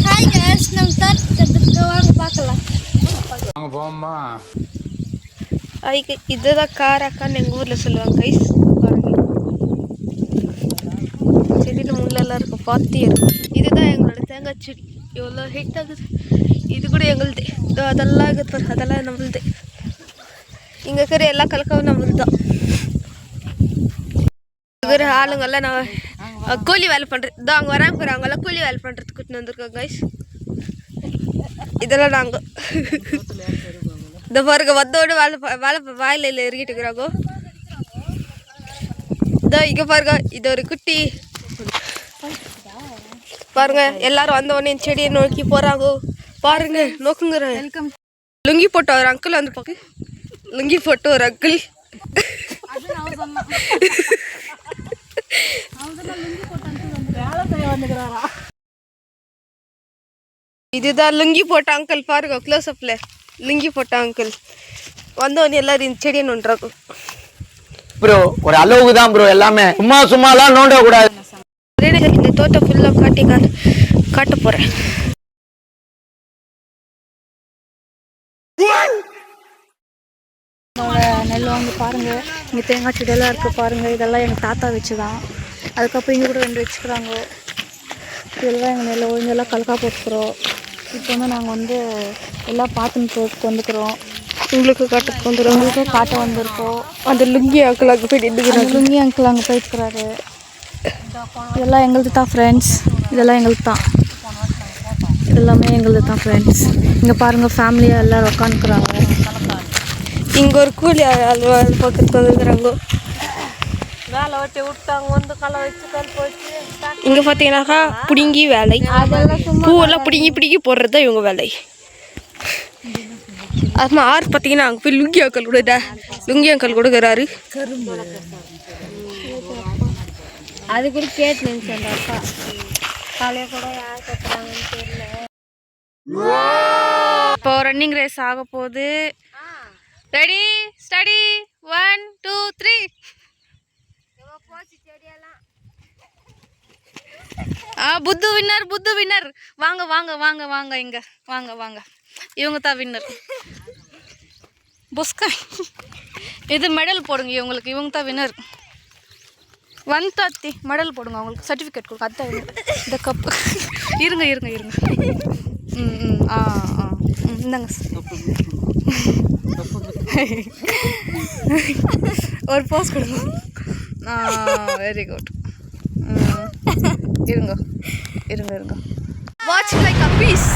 hi guys நம்ம தட்டுக்கு வாங்க பார்க்கலாம் வாங்க போம்மா ஐக்கு இதுதான் காராக்கான்னு எங்கள் ஊரில் சொல்லுவாங்க கைஸ் பாருங்க செடியில் முள்ளெல்லாம் இருக்கும் பாத்தியே இருக்கும் இதுதான் எங்களோட தேங்காய் செடி எவ்வளோ ஹைட் ஆகுது இது கூட எங்களுது இதோ அதெல்லாம் இருக்குது அதெல்லாம் நம்மளுது இங்கே இருக்கிற எல்லா கலக்கவும் நம்மளுது தான் இருக்கிற ஆளுங்கெல்லாம் நான் கூலி வேலை பண்ணுறது இதோ அங்கே வராங்க போகிற அவங்கெல்லாம் கூலி வேலை பண்ணுறதுக்கு கூட்டின்னு வந்திருக்கோம் கைஸ் இதெல்லாம் நாங்கள் இந்த பாருங்க வந்தோடு வாயில எறிக்கிட்டு இருக்கிறாங்க இதோ இங்கே பாருங்க இது ஒரு குட்டி பாருங்க எல்லாரும் வந்த உடனே செடியை நோக்கி போறாங்க பாருங்க நோக்குங்கிறாங்க லுங்கி போட்ட ஒரு அங்கிள் வந்து பாக்கு லுங்கி போட்ட ஒரு அங்கிள் இதுதான் லுங்கி போட்ட அங்கிள் பாருங்க க்ளோஸ் அப்ல லுங்கி போட்ட அங்கிள் வந்தவொடனே எல்லாரும் இந்த செடியை நோண்டுறாங்க ப்ரோ ஒரு அளவுக்கு தான் ப்ரோ எல்லாமே சும்மாலாம் நோண்ட கூடாது இந்த தோட்டம் ஃபுல்லாக காட்ட போகிறேன் நெல் வந்து பாருங்கள் இங்கே தேங்காய் செடியெல்லாம் இருக்குது பாருங்கள் இதெல்லாம் எங்கள் தாத்தா வச்சு தான் அதுக்கப்புறம் இங்கே கூட 2 வச்சுக்கிறாங்க இதெல்லாம் எங்கள் நெல் ஒழுங்கெல்லாம் கலக்கா போட்டுக்கிறோம் இப்போ வந்து நாங்கள் வந்து எல்லாம் பார்த்துன்னு வந்துக்கிறோம் உங்களுக்கு காட்டுக்கு வந்துடும் உங்களுக்கு காட்ட வந்திருக்கோம் அந்த லுங்கி அங்கிள் அங்கே போய் நின்றுக்கிறாங்க லுங்கி அங்கிள் அங்கே போயிருக்கிறாரு இதெல்லாம் எங்களுது தான் ஃப்ரெண்ட்ஸ் இதெல்லாம் எங்களுக்கு தான் இதெல்லாமே எங்களுது தான் ஃப்ரெண்ட்ஸ் இங்கே பாருங்கள் ஃபேமிலியாக எல்லோரும் உட்காந்துக்கிறாங்க இங்கே ஒரு கூலி பக்கத்துக்கு வந்துருக்குறாங்க வேலை வெட்டி விட்டாங்க வந்து களை வச்சு கல் போச்சு இங்கே பார்த்தீங்கன்னாக்கா பிடுங்கி வேலை பூவெல்லாம் பிடுங்கி போடுறது தான் இவங்க வேலை அதுமா ஆறு பார்த்தீங்கன்னா அங்கே போய் லுங்கி அங்கிள் கொடுக்குறாரு அது கூட கேட்டு நினைச்சு அந்த அக்கா காலையை கூட யார் கட்டுறாங்கன்னு தெரியல இப்போ ரன்னிங் ரேஸ் ஆக போகுது ரெடி ஸ்டடி 1 2 3 புத்து வின்னர் வாங்க வாங்க வாங்க வாங்க இங்க வாங்க வாங்க இவங்க தான் வின்னர் புஸ்கா இது மெடல் போடுங்க இவங்களுக்கு இவங்க தான் வின்னர் வந்தாத்தி மெடல் போடுங்க அவங்களுக்கு சர்டிஃபிகேட் கொடுங்க அதுதான் இந்த கப்பு இருங்க இந்தாங்க ஒரு போஸ் கொடுங்க வெரி குட் இருங்க வாட்ச் லைக் அ பீஸ்